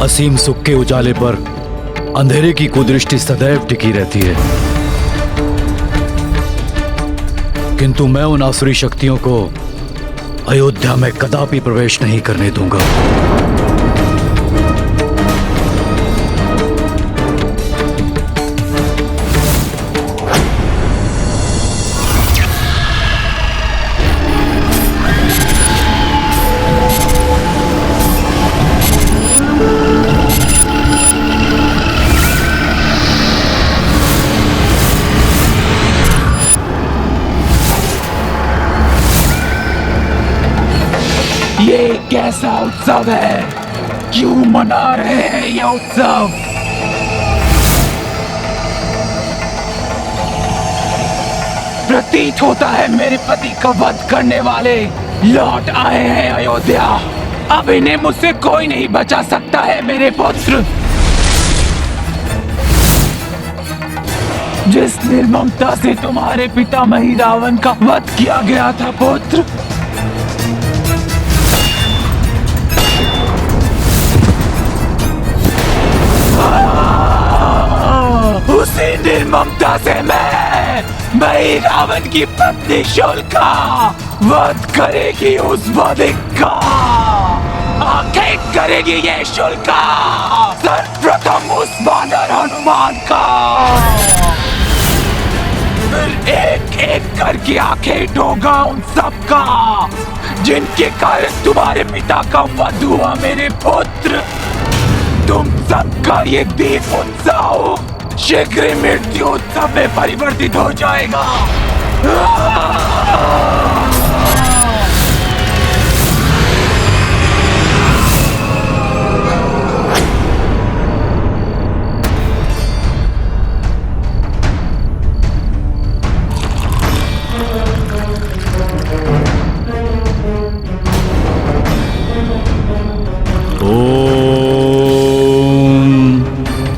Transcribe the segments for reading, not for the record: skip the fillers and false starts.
असीम सुख के उजाले पर अंधेरे की कुदृष्टि सदैव टिकी रहती है, किंतु मैं उन आसुरी शक्तियों को अयोध्या में कदापि प्रवेश नहीं करने दूंगा। ये कैसा उत्सव है? क्यों मना रहे हैं ये उत्सव? प्रतीत होता है मेरे पति का वध करने वाले लौट आए हैं अयोध्या। अब इन्हें मुझसे कोई नहीं बचा सकता है मेरे पुत्र। जिस निर्ममता से तुम्हारे पितामही रावण का वध किया गया था पुत्र, उसी निर्ममता से मैं रावण की पत्नी शोल्का वध करेगी उस वधिक का। आखिर करेगी ये शोल्का सर्वप्रथम उस वानर हनुमान का, फिर एक एक करके आंखें ढोगा उन सबका जिनके कारण तुम्हारे पिता का वध हुआ मेरे पुत्र। तुम सबका ये दीप उत्सव शीघ्र ही मृत्यु उत्सव में परिवर्तित हो जाएगा।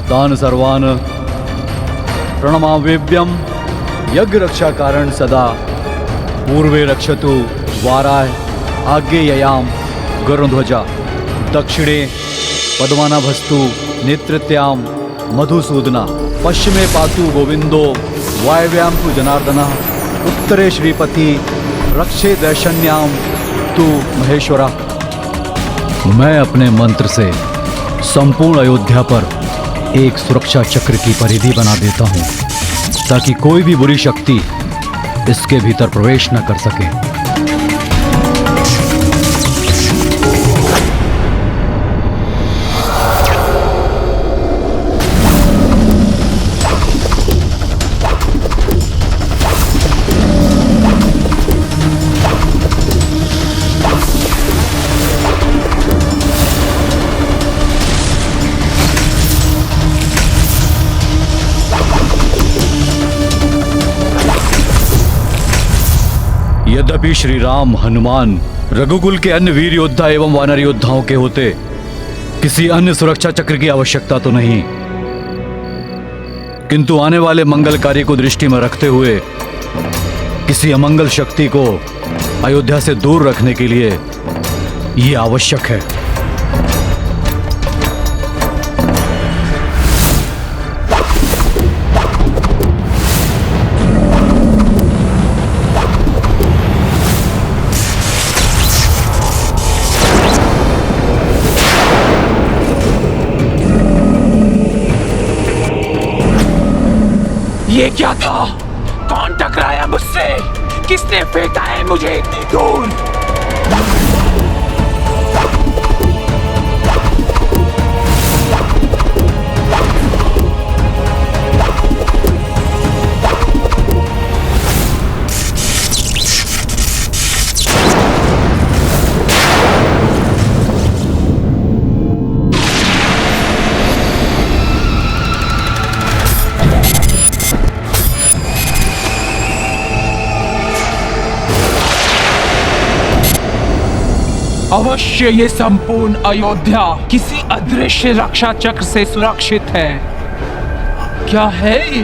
तान सर्वान प्रणमाम्यभ्यम यज्ञ रक्षा कारण सदा पूर्वे रक्षतु वाराय आज्ञेययाम गरुध्वजा दक्षिणे पद्मनाभस्तु नेतृत्याम मधुसूदना पश्चिमे पातु गोविंदो वायव्याम तु जनार्दनः उत्तरे श्रीपति रक्षे दैशन्याम तु महेश्वरा। मैं अपने मंत्र से संपूर्ण अयोध्या पर एक सुरक्षा चक्र की परिधि बना देता हूं ताकि कोई भी बुरी शक्ति इसके भीतर प्रवेश न कर सके। यद्यपि श्री राम हनुमान रघुकुल के अन्य वीर योद्धा एवं वानर योद्धाओं के होते किसी अन्य सुरक्षा चक्र की आवश्यकता तो नहीं, किंतु आने वाले मंगल कार्य को दृष्टि में रखते हुए किसी अमंगल शक्ति को अयोध्या से दूर रखने के लिए यह आवश्यक है। ये क्या था? कौन टकराया मुझसे? किसने फेंका है मुझे इतनी दूर? अवश्य ये संपूर्ण अयोध्या किसी अदृश्य रक्षा चक्र से सुरक्षित है। क्या है ये?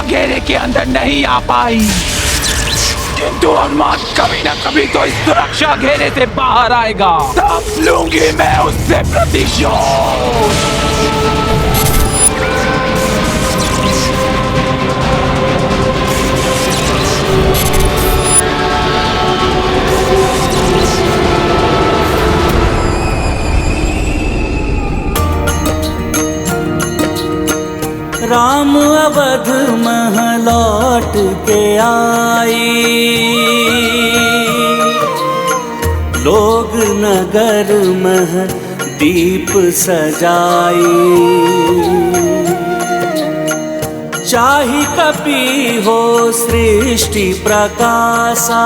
घेरे के अंदर नहीं आ पाई, किंतु हनुमान कभी न कभी तो इस सुरक्षा घेरे से बाहर आएगा। तब लूंगी मैं उससे प्रतिशोध। राम अवध मह लौट के आई, लोग नगर मह दीप सजाई। चाहि कपि हो सृष्टि प्रकाशा,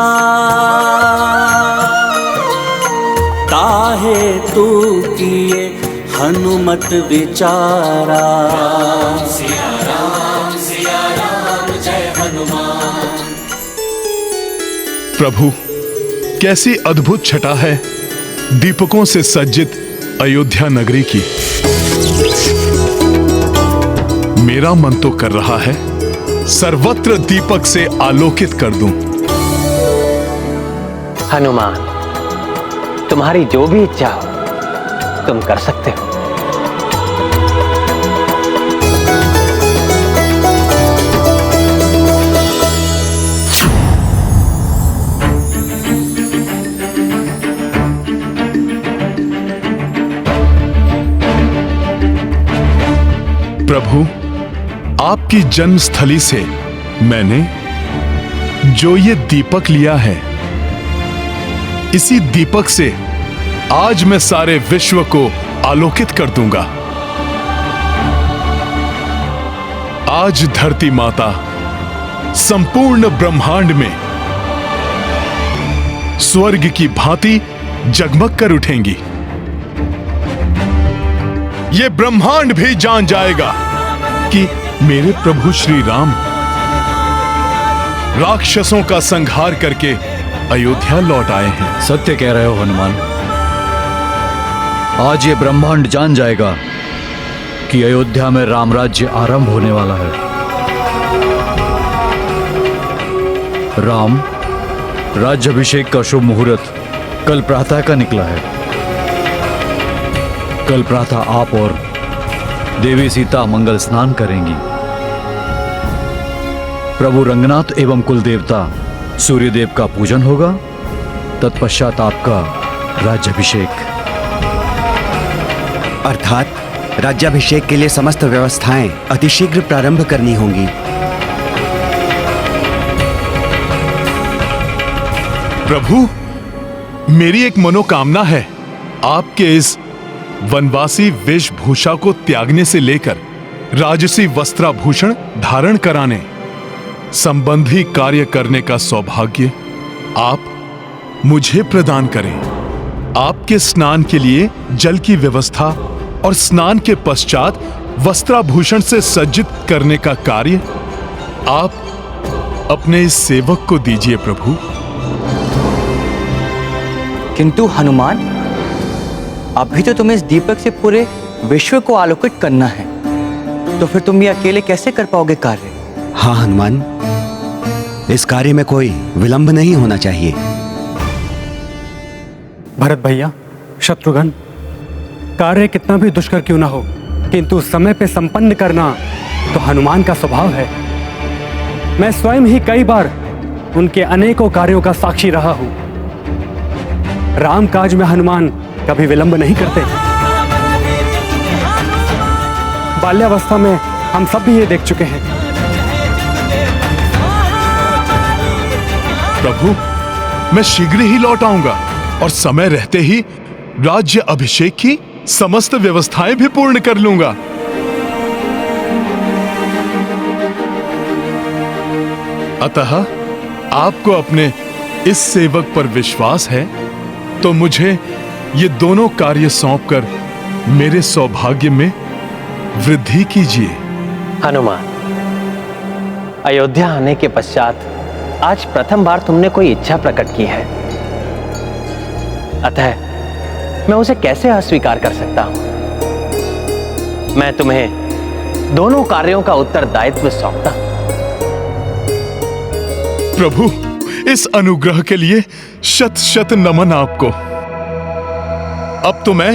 ताहे तू किए हनुमत विचारा। सिया राम जय हनुमान। प्रभु, कैसी अद्भुत छटा है दीपकों से सज्जित अयोध्या नगरी की। मेरा मन तो कर रहा है सर्वत्र दीपक से आलोकित कर दूं। हनुमान, तुम्हारी जो भी इच्छा हो तुम कर सकते हो। प्रभु, आपकी जन्मस्थली से मैंने जो ये दीपक लिया है, इसी दीपक से आज मैं सारे विश्व को आलोकित कर दूंगा। आज धरती माता संपूर्ण ब्रह्मांड में स्वर्ग की भांति जगमग कर उठेंगी। ये ब्रह्मांड भी जान जाएगा कि मेरे प्रभु श्री राम राक्षसों का संहार करके अयोध्या लौट आए हैं। सत्य कह रहे हो हनुमान। आज ये ब्रह्मांड जान जाएगा कि अयोध्या में राम राज्य आरंभ होने वाला है। राम राज्याभिषेक का शुभ मुहूर्त कल प्रातः का निकला है। कल प्रातः आप और देवी सीता मंगल स्नान करेंगी। प्रभु रंगनाथ एवं कुल देवता सूर्यदेव का पूजन होगा। तत्पश्चात आपका राज्याभिषेक। अर्थात राज्याभिषेक के लिए समस्त व्यवस्थाएं अतिशीघ्र प्रारंभ करनी होंगी। प्रभु, मेरी एक मनोकामना है। आपके इस वनवासी वेशभूषा को त्यागने से लेकर राजसी वस्त्राभूषण धारण कराने संबंधी कार्य करने का सौभाग्य आप मुझे प्रदान करें। आपके स्नान के लिए जल की व्यवस्था और स्नान के पश्चात वस्त्राभूषण से सज्जित करने का कार्य आप अपने इस सेवक को दीजिए प्रभु। किंतु हनुमान, अभी तो तुम्हें इस दीपक से पूरे विश्व को आलोकित करना है, तो फिर तुम ये अकेले कैसे कर पाओगे कार्य? हाँ हनुमान, इस कार्य में कोई विलंब नहीं होना चाहिए। भरत भैया, शत्रुघ्न, कार्य कितना भी दुष्कर क्यों ना हो, किंतु समय पे संपन्न करना तो हनुमान का स्वभाव है। मैं स्वयं ही कई बार उनके अनेकों कार्यों का साक्षी रहा हूं। राम काज में हनुमान कभी विलंब नहीं करते। बाल्यावस्था में हम सब भी ये देख चुके हैं। प्रभु, मैं शीघ्र ही लौट आऊंगा और समय रहते ही राज्य अभिषेक की समस्त व्यवस्थाएं भी पूर्ण कर लूंगा। अतः आपको अपने इस सेवक पर विश्वास है तो मुझे ये दोनों कार्य सौंपकर मेरे सौभाग्य में वृद्धि कीजिए। हनुमान, अयोध्या आने के पश्चात आज प्रथम बार तुमने कोई इच्छा प्रकट की है, अतः मैं उसे कैसे अस्वीकार कर सकता हूं। मैं तुम्हें दोनों कार्यों का उत्तरदायित्व सौंपता हूं। प्रभु, इस अनुग्रह के लिए शत शत नमन आपको। अब तो मैं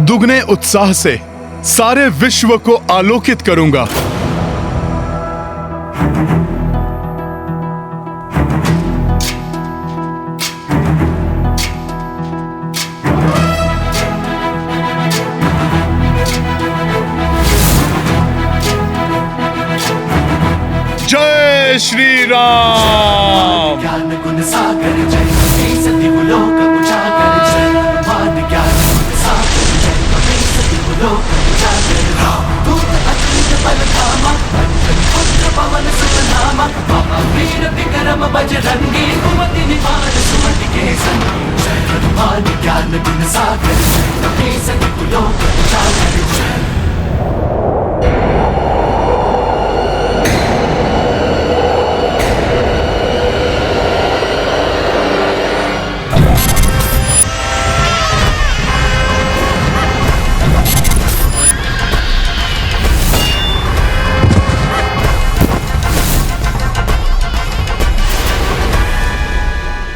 दुगने उत्साह से सारे विश्व को आलोकित करूंगा। जय श्री राम। ज्ञान गुण सागर जय सती लोक उजागर जय मान ज्ञान गुण सागर जय सती लोक उजागर दूत अतुलित बल धामा अंजन पुत्र पवन सुत नामा महावीर विक्रम बजरंगी कुमति निवार सुमति के संगी जय हनुमान ज्ञान गुण सागर जय सती लोक उजागर जय।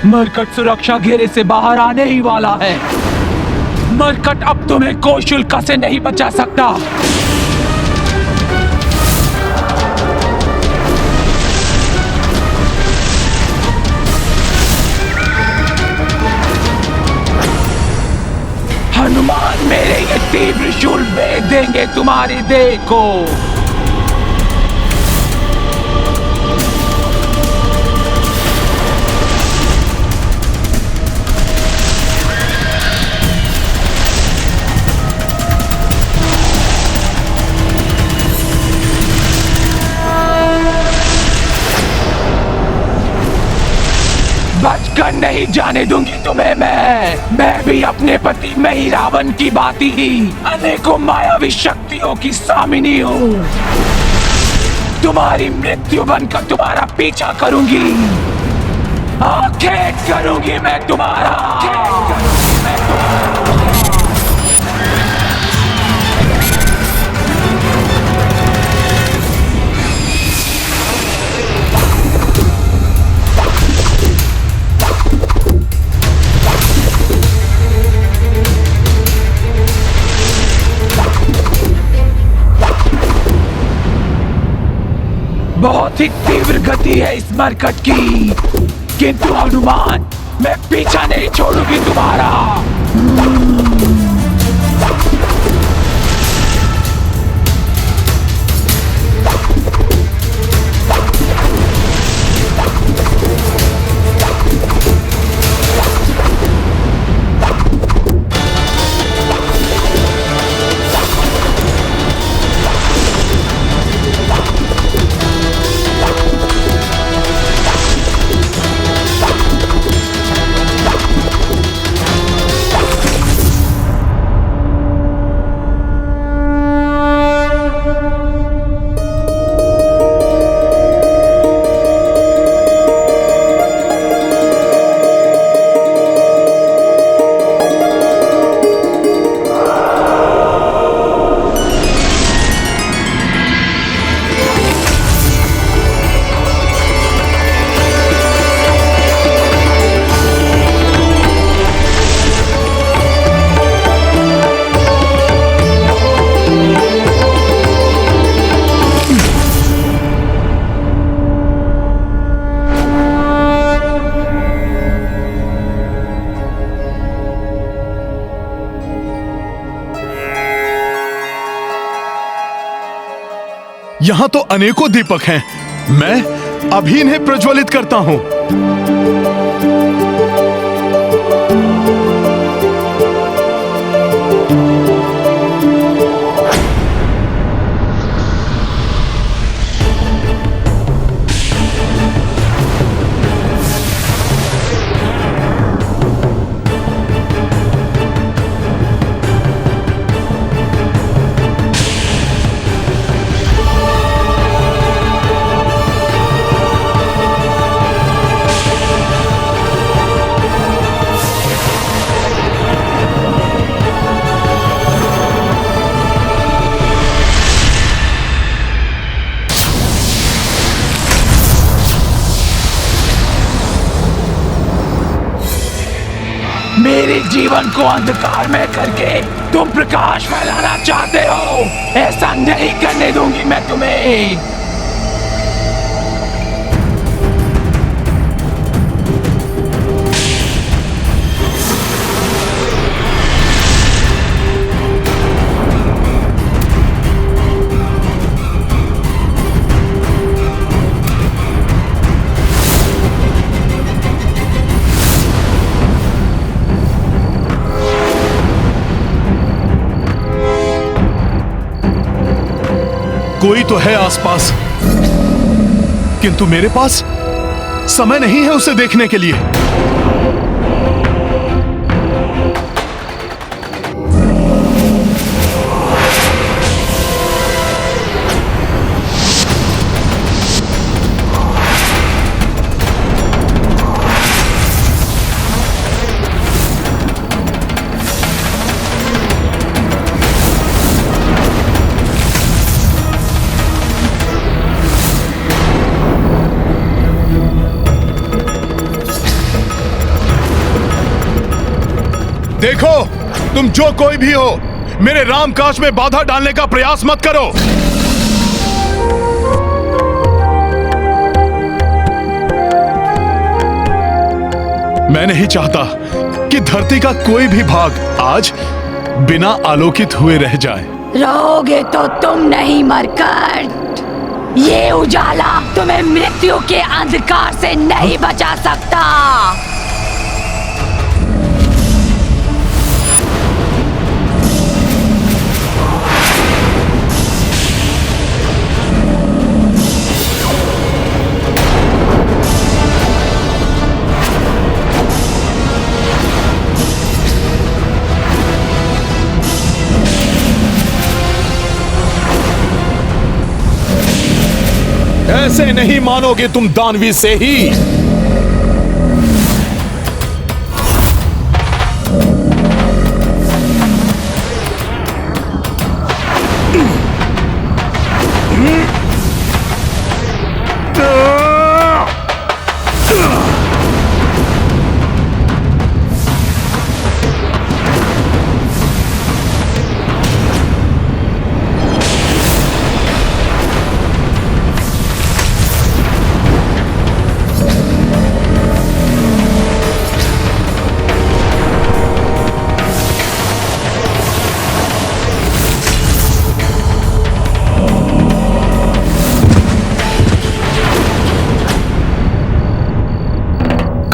मरकट सुरक्षा घेरे से बाहर आने ही वाला है। मरकट अब तुम्हें कोई शुल्क से नहीं बचा सकता। हनुमान मेरे ये तीव्र शूल भेद देंगे तुम्हारी देह को। बचकर नहीं जाने दूंगी तुम्हें मैं भी अपने पति में ही रावण की भांति ही अनेकों मायावी शक्तियों की स्वामिनी हूँ। तुम्हारी मृत्यु बनकर तुम्हारा पीछा करूंगी, आखेट करूंगी मैं तुम्हारा। बहुत ही तीव्र गति है इस मरकट की, किंतु हनुमान मैं पीछा नहीं छोड़ूंगी तुम्हारा। यहां तो अनेकों दीपक हैं, मैं अभी इन्हें प्रज्वलित करता हूं। मेरे जीवन को अंधकार में करके तुम प्रकाश फैलाना चाहते हो। ऐसा नहीं करने दूंगी मैं तुम्हें। कोई तो है आसपास, किंतु मेरे पास समय नहीं है उसे देखने के लिए। देखो, तुम जो कोई भी हो, मेरे रामकाज में बाधा डालने का प्रयास मत करो। मैं नहीं चाहता कि धरती का कोई भी भाग आज बिना आलोकित हुए रह जाए। रहोगे तो तुम नहीं मरकट। ये उजाला तुम्हें मृत्यु के अंधकार से नहीं बचा सकता। ऐसे नहीं मानोगे तुम दानवी से ही।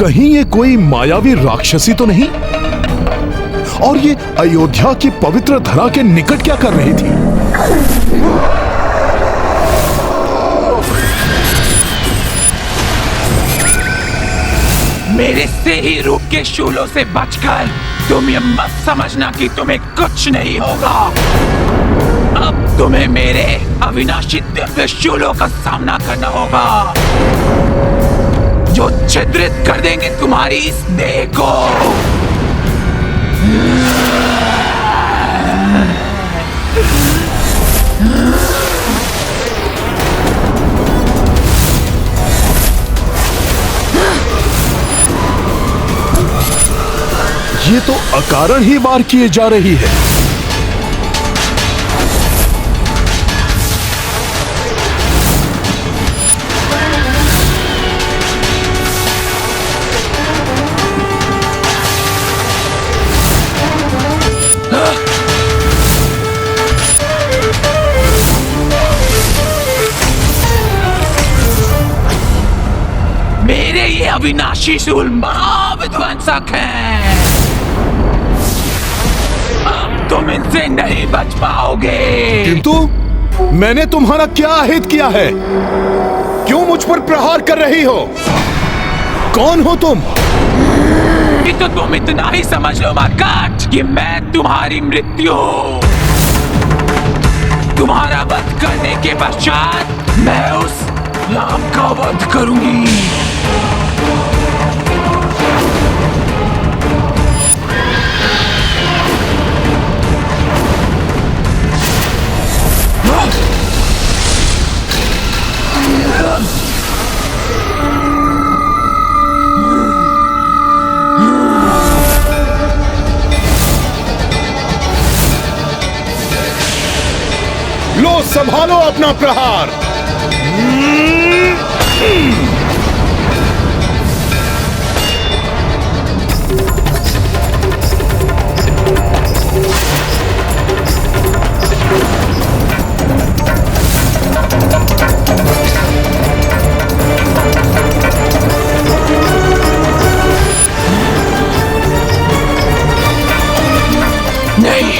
कहीं ये कोई मायावी राक्षसी तो नहीं? और ये अयोध्या की पवित्र धरा के निकट क्या कर रही थी? मेरे से ही रूप के शूलों से बचकर तुम ये मत समझना कि तुम्हें कुछ नहीं होगा। अब तुम्हें मेरे अविनाशी दिव्य शूलों का सामना करना होगा, जो छिद्रित कर देंगे तुम्हारी इस देह को। ये तो अकारण ही वार किए जा रही है। मेरे ये अविनाशी शूल महाविध्वंसक हैं। अब तुम इनसे नहीं बच पाओगे। किंतु मैंने तुम्हारा क्या अहित किया है? क्यों मुझ पर प्रहार कर रही हो? कौन हो तुम? कि तो तुम इतना ही समझ लो मरकट कि मैं तुम्हारी मृत्यु हूं। तुम्हारा वध करने के पश्चात मैं उस राम का वध करूंगी। संभालो अपना प्रहार। नहीं,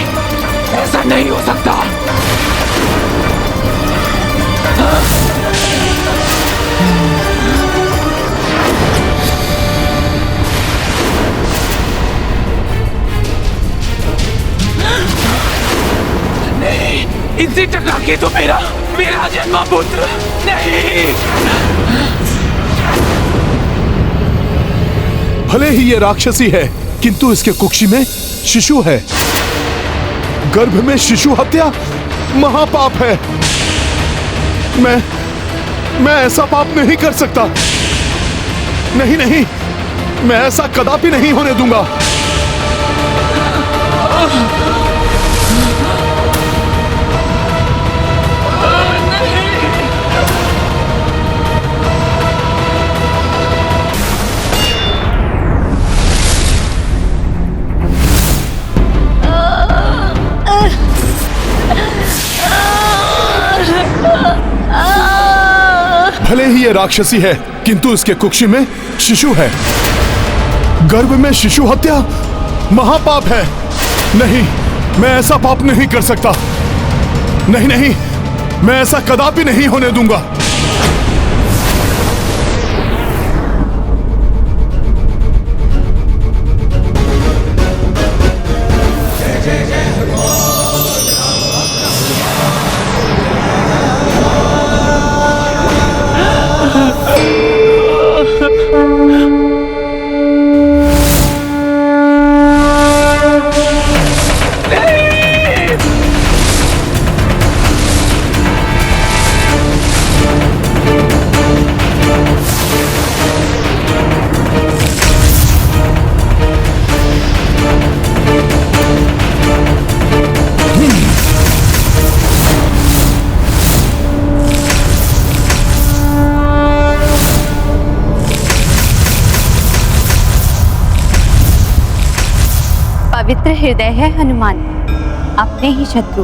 ऐसा नहीं हो सकता। नहीं, इनसे टकरा के तो मेरा जन्मा पुत्र नहीं। भले ही ये राक्षसी है, किंतु इसके कुक्षी में शिशु है। गर्भ में शिशु हत्या महापाप है। मैं ऐसा पाप नहीं कर सकता। नहीं नहीं, मैं ऐसा कदापि नहीं होने दूंगा। भले ही ये राक्षसी है, किंतु इसके कुक्षी में शिशु है। गर्भ में शिशु हत्या महापाप है। नहीं, मैं ऐसा पाप नहीं कर सकता। नहीं नहीं, मैं ऐसा कदापि नहीं होने दूंगा। पवित्र हृदय है हनुमान। अपने ही शत्रु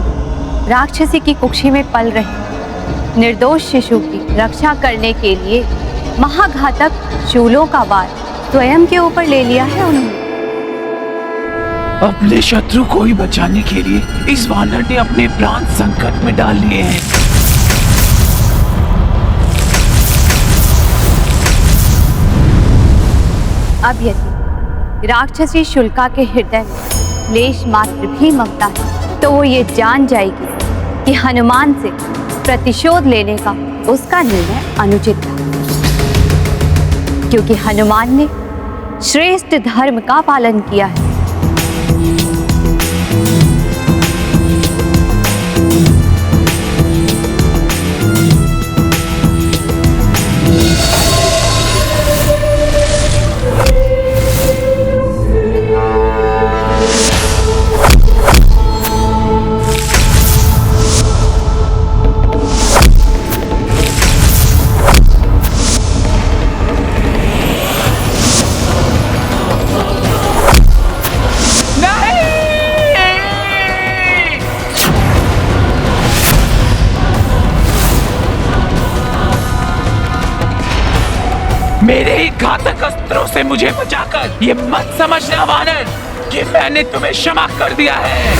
राक्षसी की कुक्षी में पल रहे निर्दोष शिशु की रक्षा करने के लिए महाघातक शूलों का वार स्वयं के ऊपर ले लिया है उन्होंने। अपने शत्रु को ही बचाने के लिए इस वानर ने अपने प्राण संकट में डाल लिए हैं। अब यदि राक्षसी शुल्का के हृदय में लेश मात्र भी ममता है तो वो ये जान जाएगी कि हनुमान से प्रतिशोध लेने का उसका निर्णय अनुचित था, क्योंकि हनुमान ने श्रेष्ठ धर्म का पालन किया है। मेरे ही घातक अस्त्रों से मुझे बचाकर ये मत समझना वानर कि मैंने तुम्हें क्षमा कर दिया है।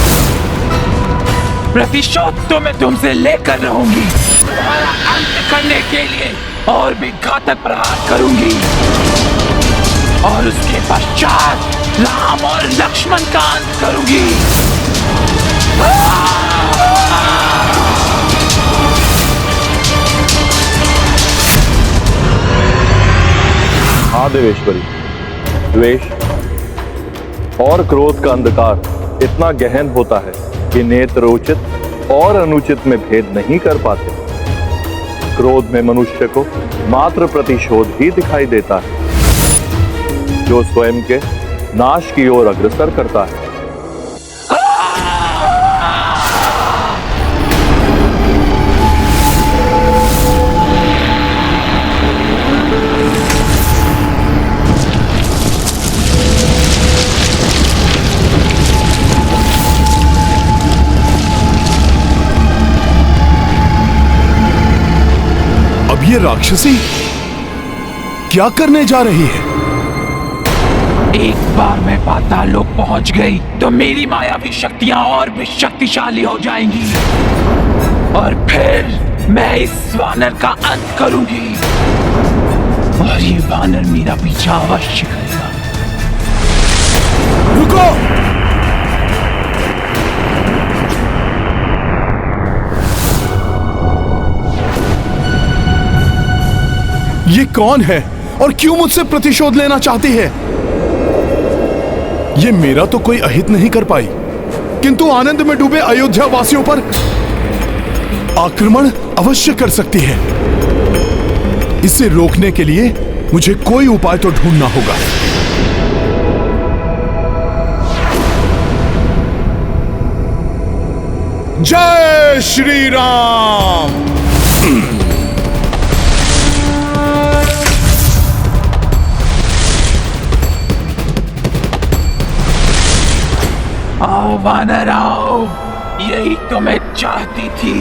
प्रतिशोध तो मैं तुमसे लेकर रहूंगी। तुम्हारा अंत करने के लिए और भी घातक प्रहार करूंगी और उसके पश्चात राम और लक्ष्मण का अंत करूंगी। हाँ देवेश्वरी, द्वेष और क्रोध का अंधकार इतना गहन होता है कि नेत्र उचित और अनुचित में भेद नहीं कर पाते। क्रोध में मनुष्य को मात्र प्रतिशोध ही दिखाई देता है, जो स्वयं के नाश की ओर अग्रसर करता है। ये राक्षसी क्या करने जा रही है? एक बार मैं पाताल लोक पहुंच गई तो मेरी मायावी शक्तियां और भी शक्तिशाली हो जाएंगी और फिर मैं इस वानर का अंत करूंगी और ये वानर मेरा पीछा अवश्य करेगा। रुको! ये कौन है और क्यों मुझसे प्रतिशोध लेना चाहती है? ये मेरा तो कोई अहित नहीं कर पाई, किंतु आनंद में डूबे अयोध्या वासियों पर आक्रमण अवश्य कर सकती है। इसे रोकने के लिए मुझे कोई उपाय तो ढूंढना होगा। जय श्री राम। आओ वानर आओ, यही तो मैं चाहती थी।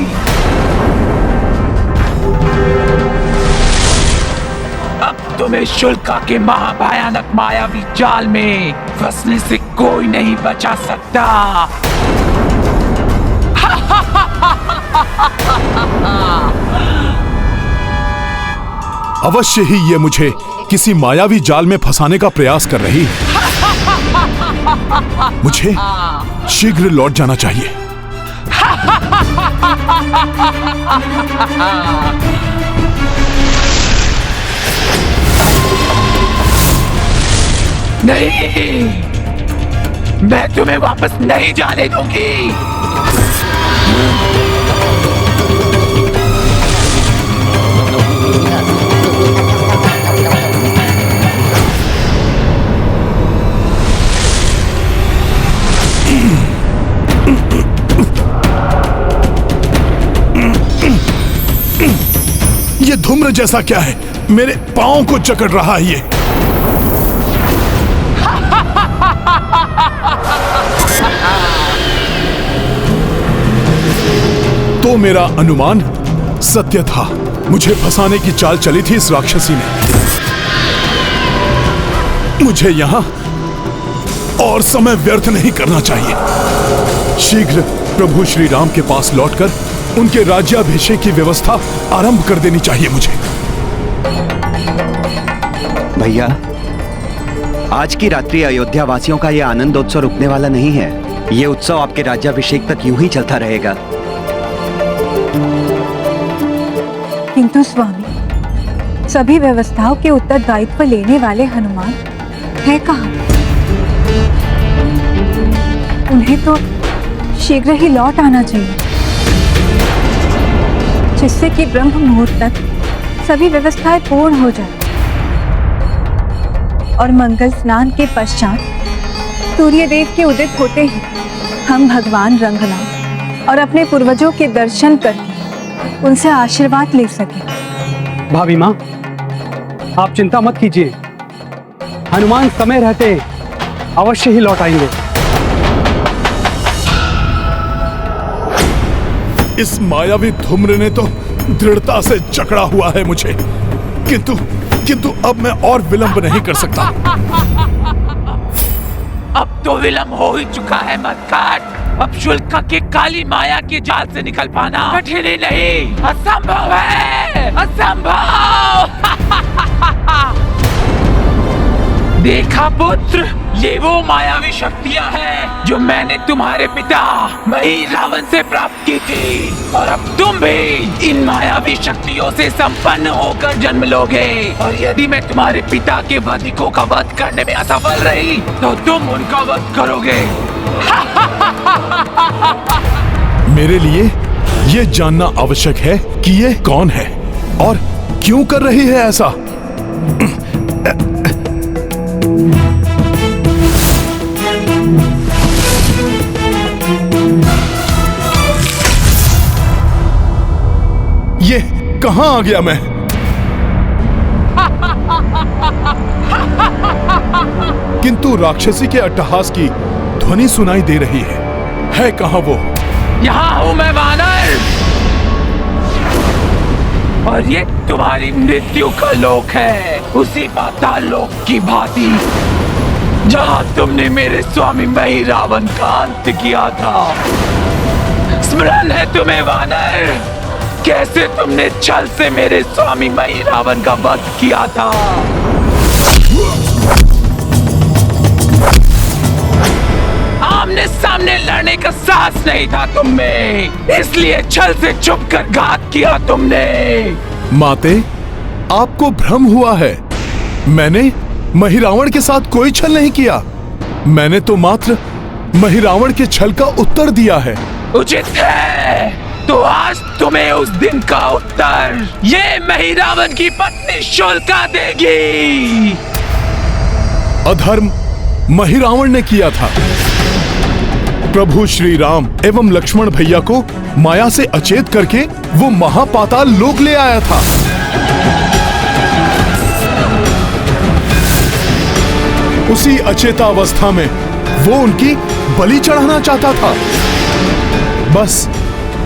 अब तुम्हें शुल्का के महाभयानक मायावी जाल में फंसने से कोई नहीं बचा सकता। अवश्य ही ये मुझे किसी मायावी जाल में फंसाने का प्रयास कर रही है। मुझे शीघ्र लौट जाना चाहिए। नहीं, मैं तुम्हें वापस नहीं जाने दूंगी। ये धूम्र जैसा क्या है? मेरे पांव को जकड़ रहा है ये। तो मेरा अनुमान सत्य था। मुझे फंसाने की चाल चली थी इस राक्षसी ने। मुझे यहां और समय व्यर्थ नहीं करना चाहिए। शीघ्र प्रभु श्री राम के पास लौटकर उनके राज्याभिषेक की व्यवस्था आरंभ कर देनी चाहिए मुझे। भैया, आज की रात्रि अयोध्या वासियों का यह आनंदोत्सव रुकने वाला नहीं है। यह उत्सव आपके राज्याभिषेक तक यूं ही चलता रहेगा। किंतु स्वामी, सभी व्यवस्थाओं के उत्तरदायित्व लेने वाले हनुमान है कहाँ? उन्हें तो शीघ्र ही लौट आना चाहिए, जिससे कि ब्रह्म मुहूर्त तक सभी व्यवस्थाएं पूर्ण हो जाए और मंगल स्नान के पश्चात सूर्य देव के उदित होते ही हम भगवान रंगनाथ और अपने पूर्वजों के दर्शन करके उनसे आशीर्वाद ले सके। भाभी माँ, आप चिंता मत कीजिए, हनुमान समय रहते अवश्य ही लौट आएंगे। इस मायावी धूम्र ने तो दृढ़ता से जकड़ा हुआ है मुझे, किंतु अब मैं और विलंब नहीं कर सकता। अब तो विलंब हो ही चुका है मत्काट। अब शुल्का के काली माया के जाल से निकल पाना कठिन ही नहीं, असंभव है, असंभव। देखा पुत्र, ये वो मायावी शक्तियां हैं जो मैंने तुम्हारे पिता मही रावण से प्राप्त की थी, और अब तुम भी इन मायावी शक्तियों से संपन्न होकर जन्म लोगे। और यदि मैं तुम्हारे पिता के वधिकों का वध करने में असफल रही तो तुम उनका वध करोगे। मेरे लिए ये जानना आवश्यक है कि ये कौन है और क्यों कर रही है ऐसा। ये कहां आ गया मैं? किंतु राक्षसी के अट्टहास की ध्वनि सुनाई दे रही है कहां वो? यहाँ हूं मैं वानर। और ये तुम्हारी मृत्यु का लोक है, उसी पाताल लोक की भांति जहाँ तुमने मेरे स्वामी मही रावण का अंत किया था। स्मरण है तुम्हें वानर, कैसे तुमने छल से मेरे स्वामी मही रावण का वध किया था। आमने सामने लड़ने का साहस नहीं था तुम में, इसलिए छल से छुपकर घात किया तुमने। माते, आपको भ्रम हुआ है। मैंने महिरावण के साथ कोई छल नहीं किया। मैंने तो मात्र महिरावण के छल का उत्तर दिया है। उचित है, तो आज तुम्हें उस दिन का उत्तर ये महिरावण की पत्नी शोल्का देगी। अधर्म महिरावण ने किया था। प्रभु श्री राम एवं लक्ष्मण भैया को माया से अचेत करके वो महापाताल लोक ले आया था। उसी अचेतावस्था में वो उनकी बलि चढ़ाना चाहता था। बस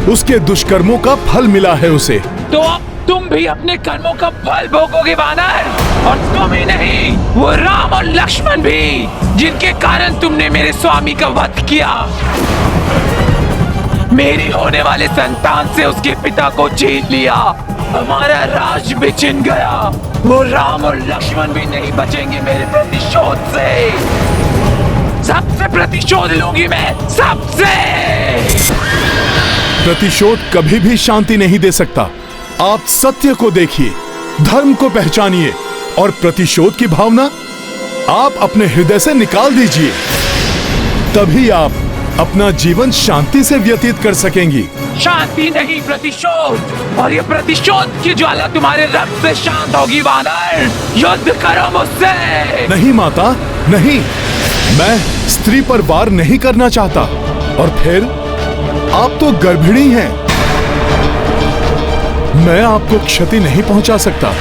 उसके दुष्कर्मों का फल मिला है उसे। तो अब तुम भी अपने कर्मों का फल भोगोगे वानर, और तुम ही नहीं, वो राम और लक्ष्मण भी, जिनके कारण तुमने मेरे स्वामी का वध किया। मेरी होने वाले संतान से उसके पिता को छीन लिया, हमारा राज भी छिन गया। वो राम और लक्ष्मण भी नहीं बचेंगे मेरे प्रतिशोध से। सबसे प्रतिशोध लूंगी मैं, सबसे। प्रतिशोध कभी भी शांति नहीं दे सकता। आप सत्य को देखिए, धर्म को पहचानिए और प्रतिशोध की भावना आप अपने हृदय से निकाल दीजिए। तभी आप अपना जीवन शांति से व्यतीत कर सकेंगी। शांति नहीं, प्रतिशोध। और ये प्रतिशोध की ज्वाला तुम्हारे रक्त से शांत होगी वानर। युद्ध करो मुझसे। नहीं माता, नहीं। मैं स्त्री पर वार नहीं करना चाहता। और फिर आप तो गर्भिणी हैं। मैं आपको क्षति नहीं पहुंचा सकता।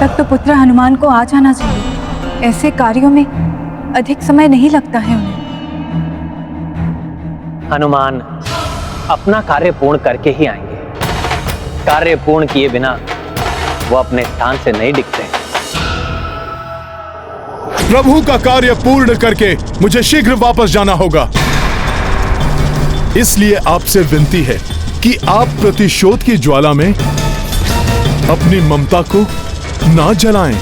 तब तो पुत्र हनुमान को आ जाना चाहिए। ऐसे कार्यों में अधिक समय नहीं लगता है उन्हें। हनुमान अपना कार्य पूर्ण करके ही आएंगे। कार्य पूर्ण किए बिना वो अपने स्थान से नहीं दिखते। प्रभु का कार्य पूर्ण करके मुझे शीघ्र वापस जाना होगा। इसलिए आपसे विनती है कि आप प्रतिशोध की ज्वाला में अपनी ममता को ना जलाएं।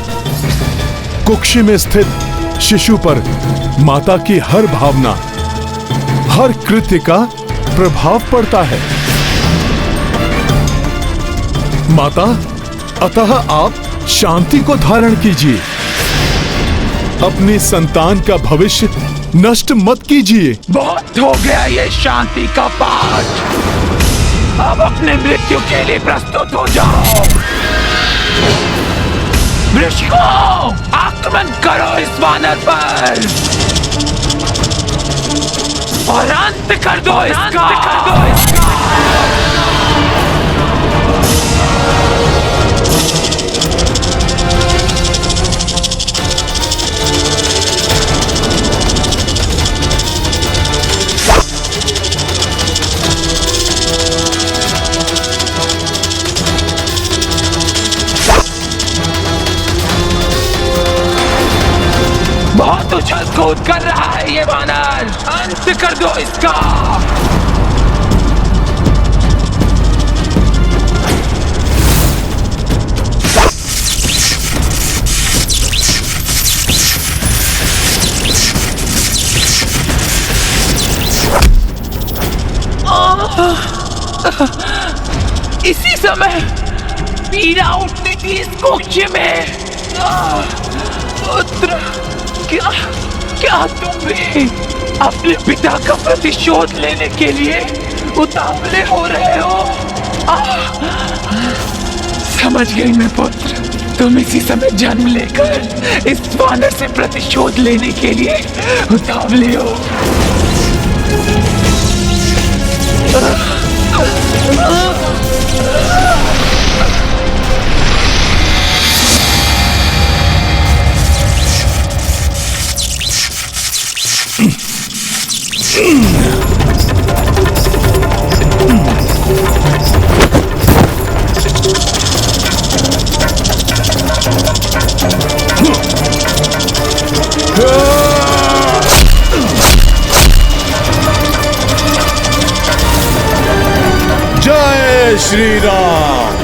कुक्षी में स्थित शिशु पर माता की हर भावना, हर कृत्य का प्रभाव पड़ता है। माता, अतः आप शांति को धारण कीजिए। अपनी संतान का भविष्य नष्ट मत कीजिए। बहुत हो गया ये शांति का पाठ। अब अपने मृत्यु के लिए प्रस्तुत हो जाओ। वृषको, आक्रमण करो इस वानर पर और अंत कर दो इसका। बहुत उछल कूद कर रहा है ये वानर, अंत कर दो इसका। इसी समय पीड़ा उठती थी इस कुक्ष में। पुत्र, क्या क्या तुम भी अपने पिता का प्रतिशोध लेने के लिए उतावले हो रहे हो? समझ गई मैं पुत्र, तुम इसी समय जन्म लेकर इस वानर से प्रतिशोध लेने के लिए उतावले हो। जय श्री राम।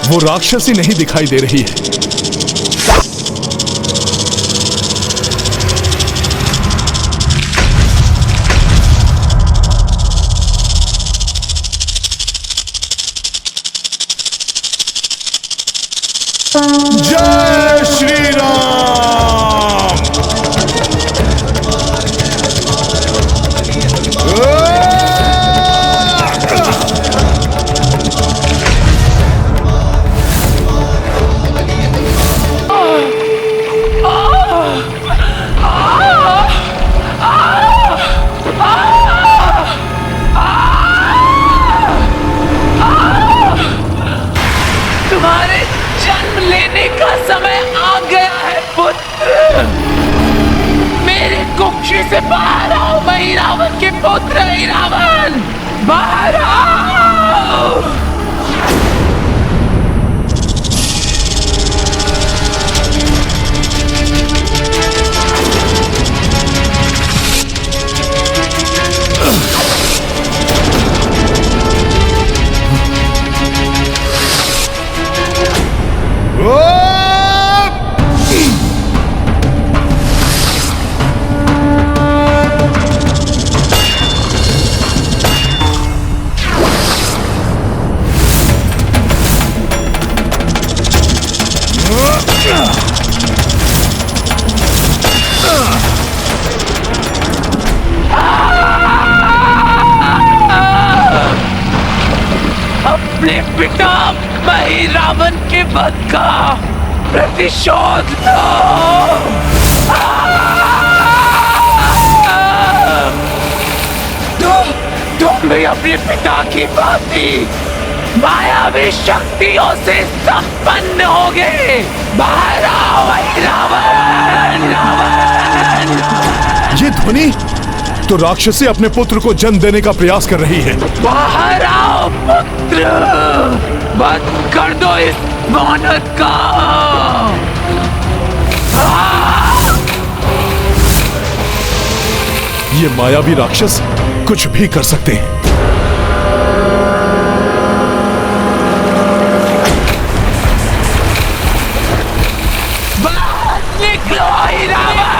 वो राक्षसी नहीं दिखाई दे रही है। जय श्री राम। तुम्हारे जन्म लेने का समय आ गया है पुत्र। मेरे कुक्ष से बाहर आओ, मैं रावण के पुत्र रावण, बाहर आओ। अपने पिता मही रावण के वध का प्रतिशोध लो। तुम भी अपने पिता की भांति मायावी शक्तियों से संपन्न होगे। बाहर आओ रावण, रावण। ये ध्वनि तो राक्षसी अपने पुत्र को जन्म देने का प्रयास कर रही है। बाहर आओ पुत्र, बंद कर दो इस वानर का। ये मायावी राक्षस कुछ भी कर सकते हैं। निकलो रावण।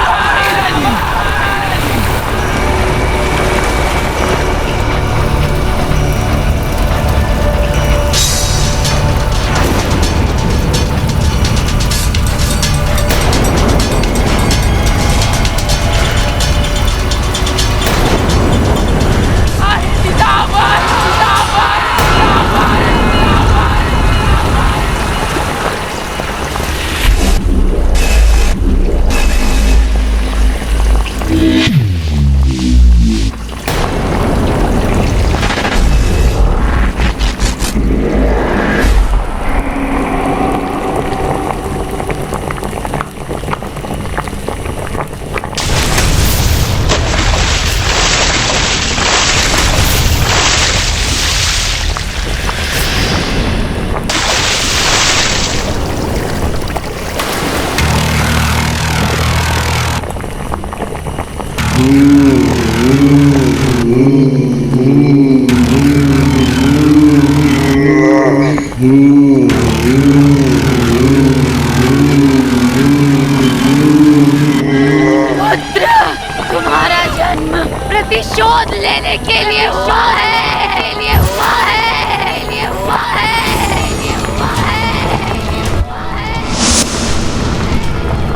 तुम्हारा जन्म प्रतिशोध लेने के लिए हुआ है,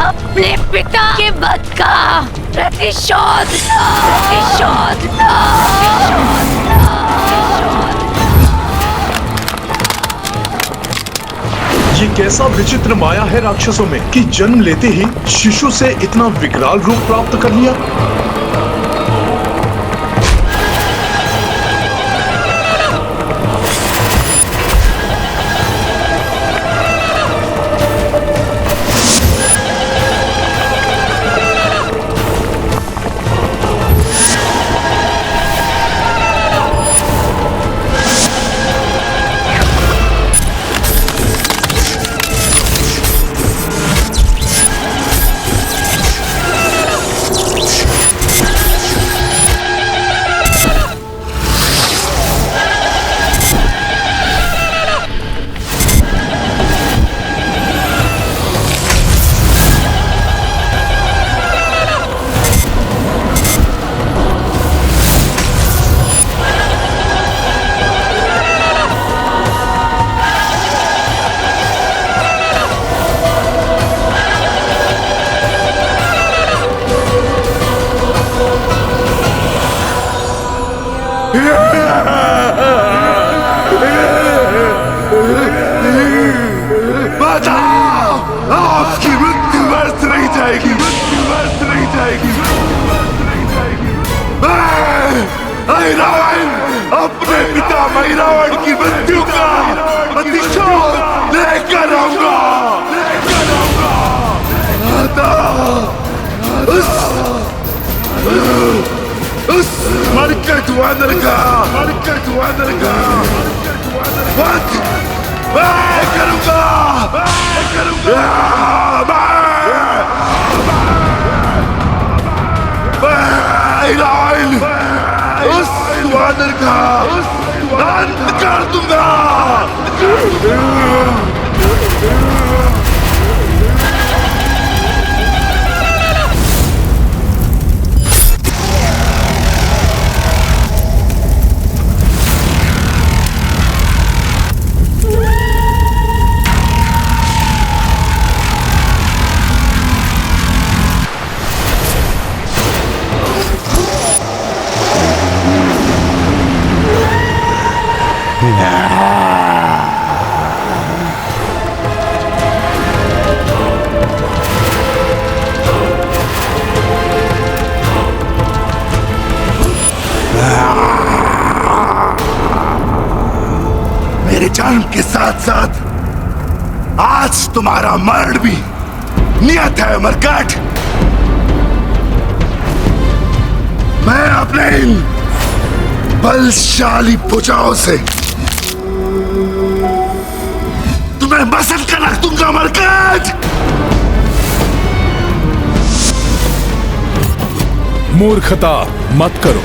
अपने पिता के वध का प्रतिशोध लो। ये कैसा विचित्र माया है राक्षसों में कि जन्म लेते ही शिशु से इतना विकराल रूप प्राप्त कर लिया। आपकी मृत्यु व्यर्थ नहीं जाएगी, मृत्यु व्यर्थ नहीं जाएगी। रावण अपने पिता रावण की मृत्यु का प्रतिशोध लेकर आऊंगा। उस मरकट वानर का वध मैं करूंगा। रावण उस वानर का अंत कर दूंगा। मेरे जन्म के साथ साथ आज तुम्हारा मरण भी नियत है मरकट। मैं अपने इन बलशाली भुजाओं से तुम्हें मसल कर रख दूंगा मरकट। मूर्खता मत करो।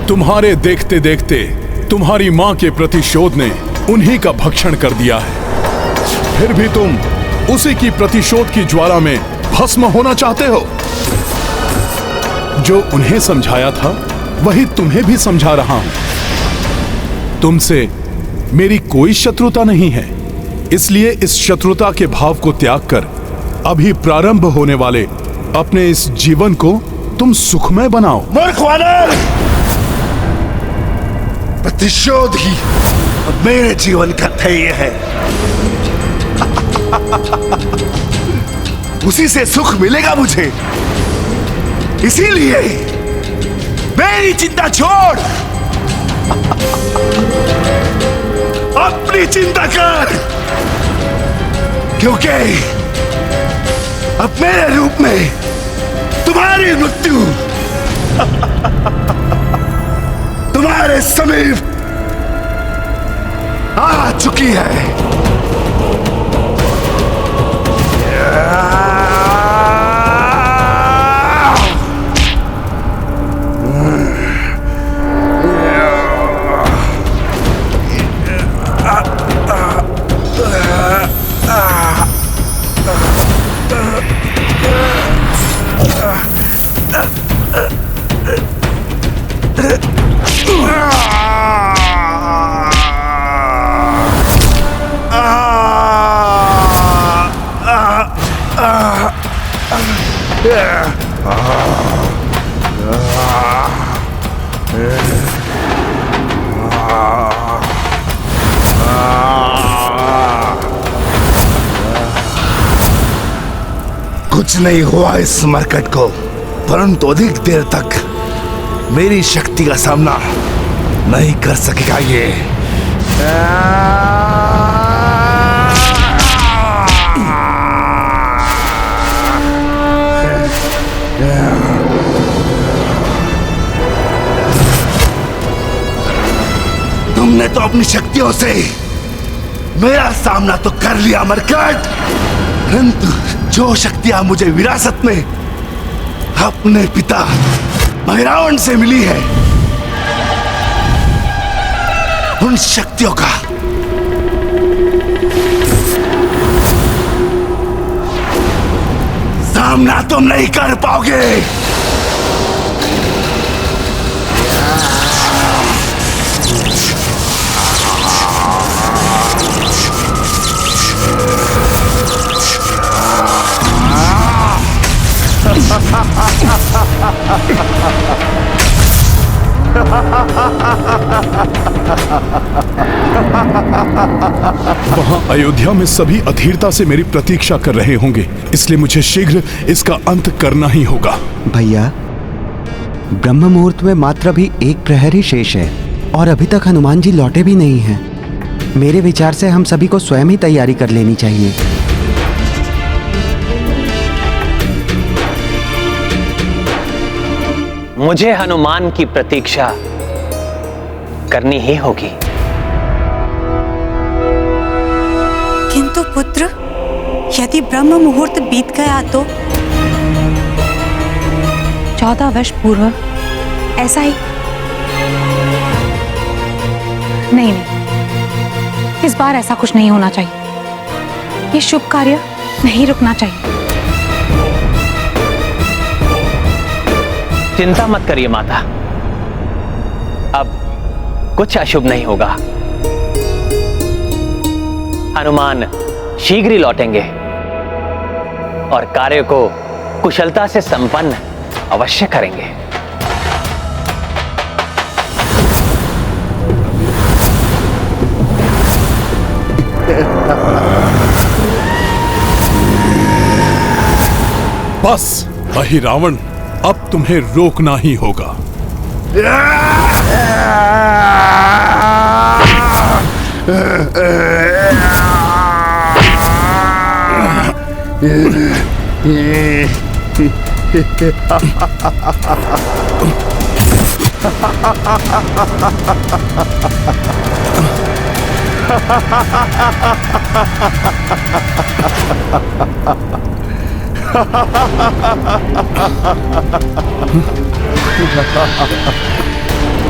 तुम्हारे देखते देखते तुम्हारी मां के प्रतिशोध ने उन्हीं का भक्षण कर दिया है। फिर भी तुम उसी की प्रतिशोध की ज्वाला में भस्म होना चाहते हो। जो उन्हें समझाया था वही तुम्हें भी समझा रहा हूं। तुमसे मेरी कोई शत्रुता नहीं है, इसलिए इस शत्रुता के भाव को त्याग कर अभी प्रारंभ होने वाले अपने इस जीवन को तुम सुखमय बनाओ। मूर्ख वानर, प्रतिशोध ही मेरे जीवन का ध्येय है। उसी से सुख मिलेगा मुझे। इसीलिए मेरी चिंता छोड़, अपनी चिंता कर, क्योंकि अब मेरे रूप में तुम्हारी मृत्यु तुम्हारे समीप आ चुकी है। कुछ नहीं हुआ इस मरकट को, परंतु अधिक देर तक मेरी शक्ति का सामना नहीं कर सकेगा ये। तुमने तो अपनी शक्तियों से मेरा सामना तो कर लिया मरकट, परंतु जो शक्तियां मुझे विरासत में अपने पिता भैरावण से मिली है, उन शक्तियों का सामना तुम नहीं कर पाओगे। वहां अयोध्या में सभी अधीरता से मेरी प्रतीक्षा कर रहे होंगे, इसलिए मुझे शीघ्र इसका अंत करना ही होगा। भैया, ब्रह्म मुहूर्त में मात्र अभी एक प्रहर ही शेष है और अभी तक हनुमान जी लौटे भी नहीं हैं। मेरे विचार से हम सभी को स्वयं ही तैयारी कर लेनी चाहिए। मुझे हनुमान की प्रतीक्षा करनी ही होगी। किंतु पुत्र, यदि ब्रह्म मुहूर्त बीत गया तो 14 वर्ष पूर्व ऐसा ही नहीं, इस बार ऐसा कुछ नहीं होना चाहिए। ये शुभ कार्य नहीं रुकना चाहिए। चिंता मत करिए माता, अब कुछ अशुभ नहीं होगा। हनुमान शीघ्र ही लौटेंगे और कार्य को कुशलता से संपन्न अवश्य करेंगे। बस अहिरावण, अब तुम्हें रोकना ही होगा।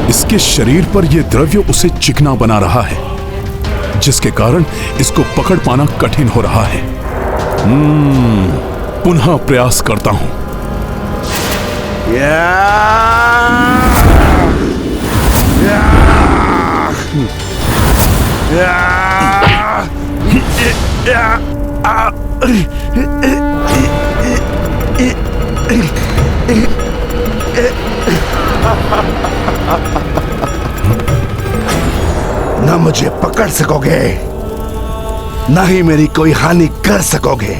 इसके शरीर पर यह द्रव्य उसे चिकना बना रहा है, जिसके कारण इसको पकड़ पाना कठिन हो रहा है। पुनः प्रयास करता हूं। न मुझे पकड़ सकोगे, न ही मेरी कोई हानि कर सकोगे।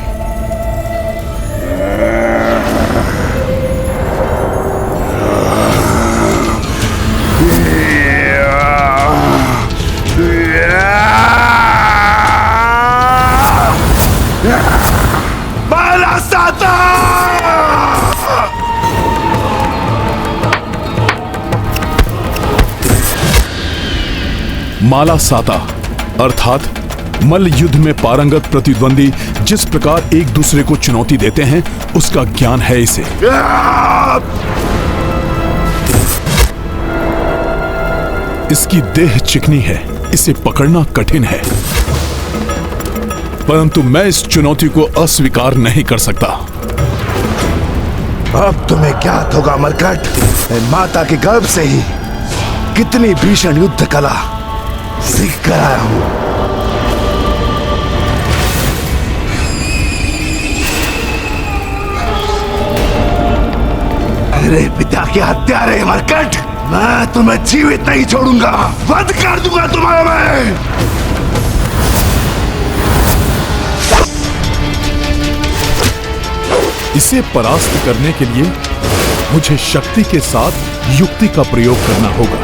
माला साता अर्थात मल्ल युद्ध में पारंगत प्रतिद्वंदी जिस प्रकार एक दूसरे को चुनौती देते हैं, उसका ज्ञान है इसे। इसकी देह चिकनी है, इसे पकड़ना कठिन है, परंतु मैं इस चुनौती को अस्वीकार नहीं कर सकता। अब तुम्हें ज्ञात होगा मरकट, मैं माता के गर्भ से ही कितनी भीषण युद्ध कला सीख कर आया हूं। मेरे पिता के हत्यारे मरकट, मैं तुम्हें जीवित नहीं छोड़ूंगा, वध कर दूंगा तुम्हारा मैं। इसे परास्त करने के लिए मुझे शक्ति के साथ युक्ति का प्रयोग करना होगा।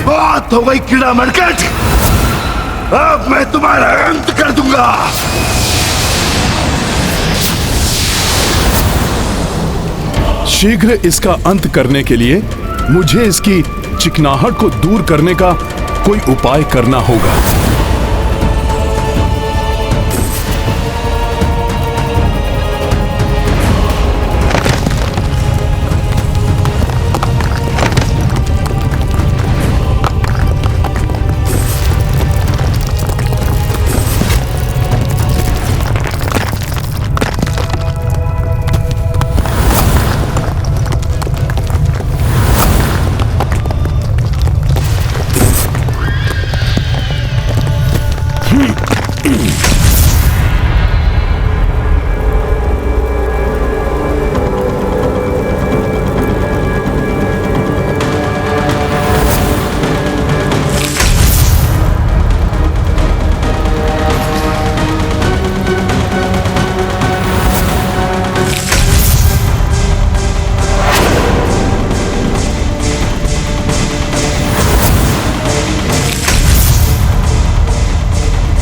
बात हो गई कीड़ा मरकट, अब मैं तुम्हारा अंत कर दूंगा। शीघ्र इसका अंत करने के लिए मुझे इसकी चिकनाहट को दूर करने का कोई उपाय करना होगा।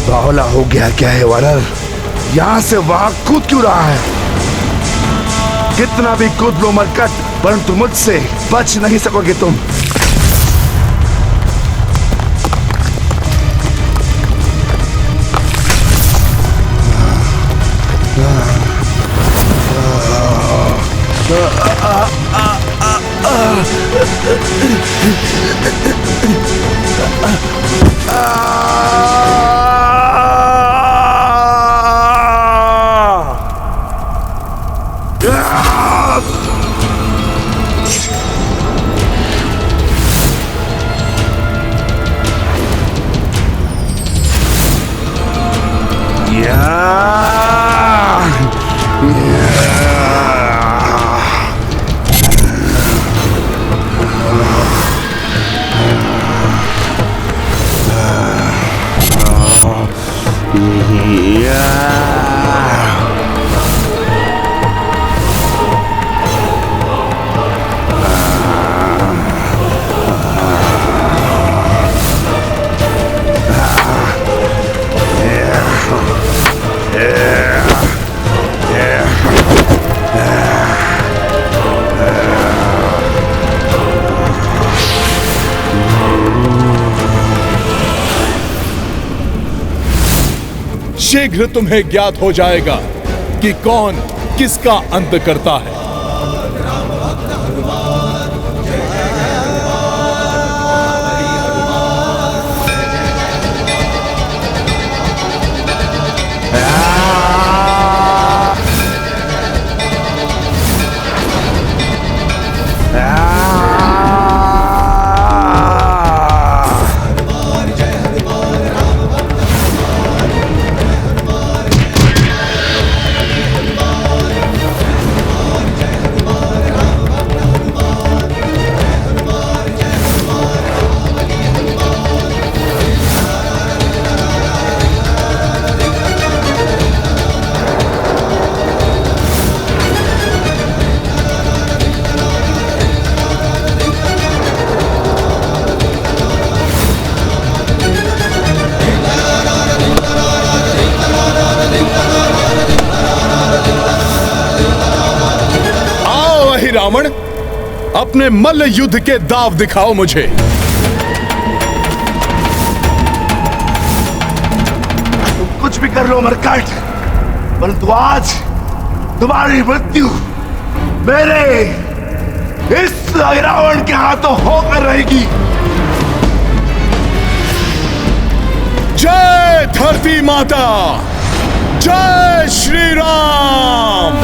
बावला हो गया क्या है वानर? यहाँ से वहां कूद क्यों रहा है? कितना भी कूद लो मरकट, परंतु मुझसे बच नहीं सकोगे तुम। शीघ्र तुम्हें ज्ञात हो जाएगा कि कौन किसका अंत करता है। रावण, अपने मल्ल युद्ध के दाव दिखाओ मुझे। तुम कुछ भी कर लो मरकट, परंतु आज तुम्हारी मृत्यु मेरे इस रावण के हाथों होकर रहेगी। जय धरती माता, जय श्री राम।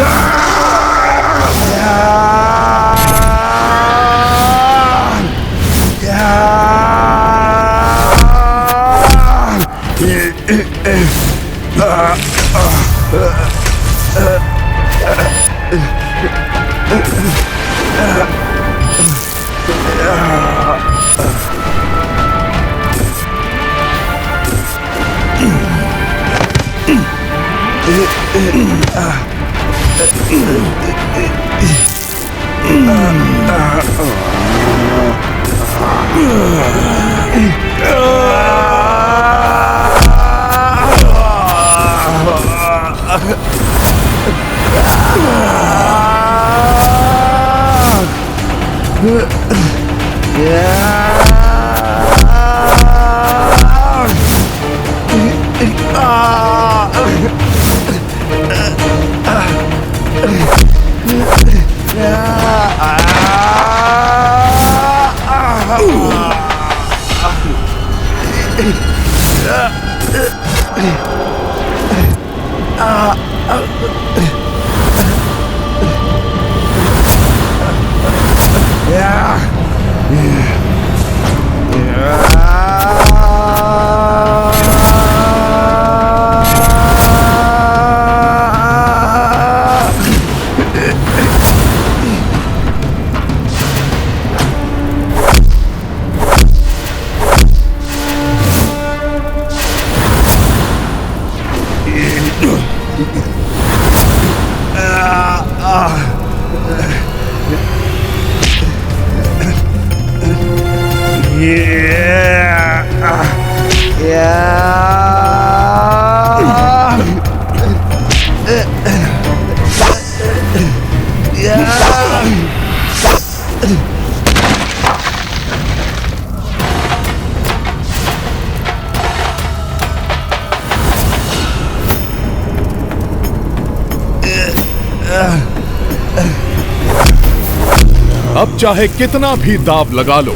अब चाहे कितना भी दाव लगा लो,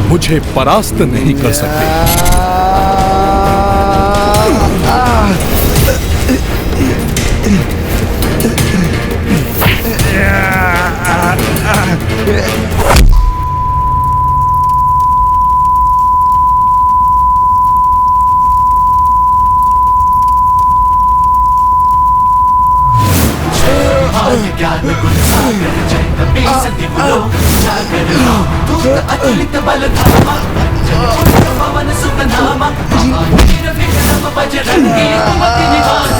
मुझे परास्त नहीं कर सकते। ज्ञान गुण सागर जय कपीस दिवलोक उजागर दूत अतुलित बल धामा पवन सुत नामा वीर विक्रम बजरंगी कुमति निवार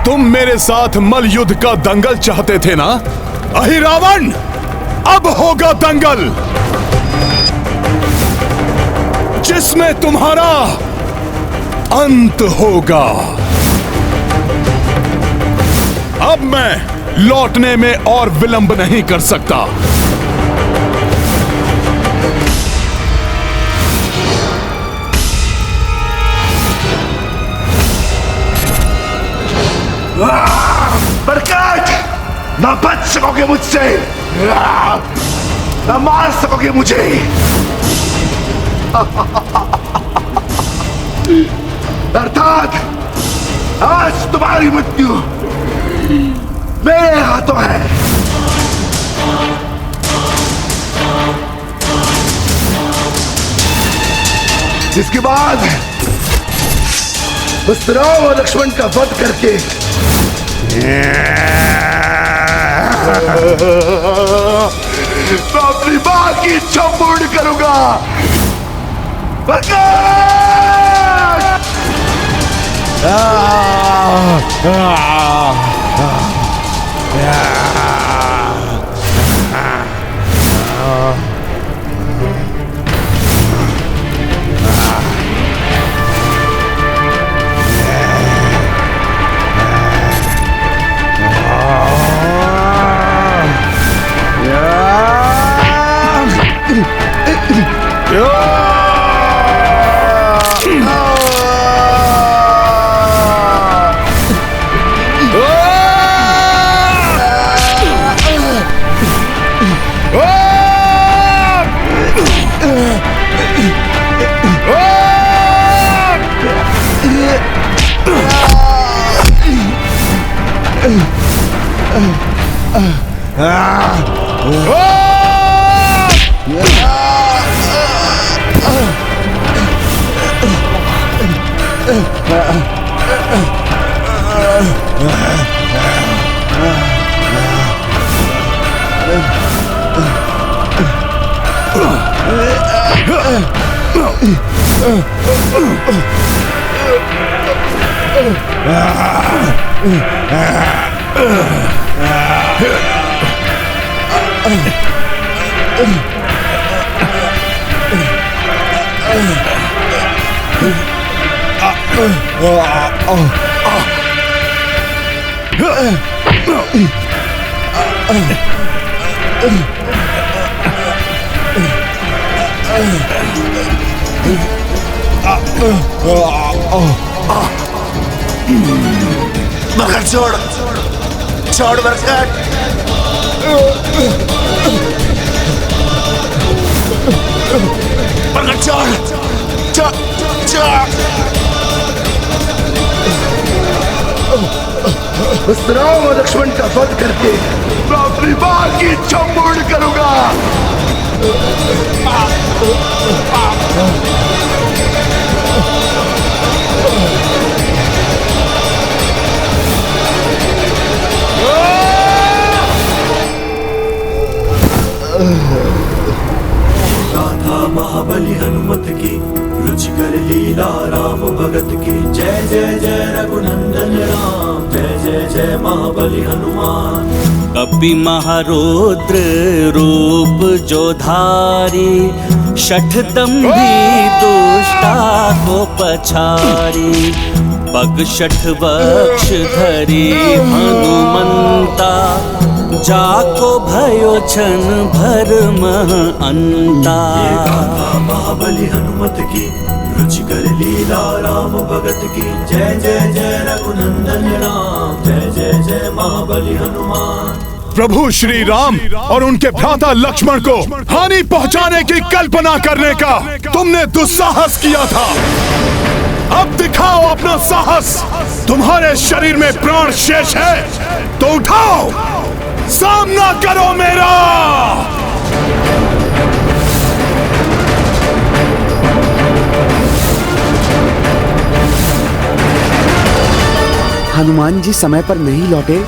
तुम मेरे साथ मल युद्ध का दंगल चाहते थे ना? अहिरावण, अब होगा दंगल जिसमें तुम्हारा अंत होगा। अब मैं लौटने में और विलंब नहीं कर सकता। बरकत, ना बच सकोगे मुझसे, ना मार सकोगे मुझे। अर्थात आज तुम्हारी मृत्यु मेरे हाथों है। जिसके बाद बस राम और लक्ष्मण का वध करके मैं अपनी मां की इच्छा पूर्ण करूंगा। मगर छोड़ छोड़ बरकत। बरकत छोड़ छोड़ छोड़। बस राम और लक्ष्मण का वध करके मैं अपनी मां की इच्छा पूर्ण करूंगा। गाथा महाबली हनुमत की, रुचिकर लीला राम भगत की। जय जय जय रघुनंदन राम, जय जय जय महाबली हनुमान। कपि महारुद्र रूप जो धारी, शठदंभी दुष्टा को पछारी। पग शठ बक्ष धरी हनुमंता, जाको भयो छन भरम अंता। ये गाथा महाबली हनुमत की, रुचिकर लीला राम भगत की। जय जय जय रघुनंदन राम, जय जय जय महाबली हनुमान। प्रभु श्री राम और उनके भ्राता लक्ष्मण को हानि पहुंचाने की कल्पना करने का तुमने दुस्साहस किया था। अब दिखाओ अपना साहस। तुम्हारे शरीर में प्राण शेष है तो उठाओ, सामना करो मेरा। हनुमान जी समय पर नहीं लौटे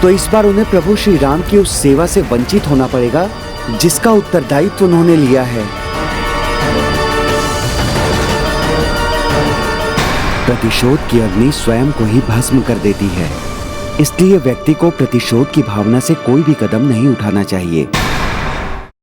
तो इस बार उन्हें प्रभु श्री राम की उस सेवा से वंचित होना पड़ेगा जिसका उत्तरदायित्व उन्होंने लिया है। प्रतिशोध की अग्नि स्वयं को ही भस्म कर देती है, इसलिए व्यक्ति को प्रतिशोध की भावना से कोई भी कदम नहीं उठाना चाहिए।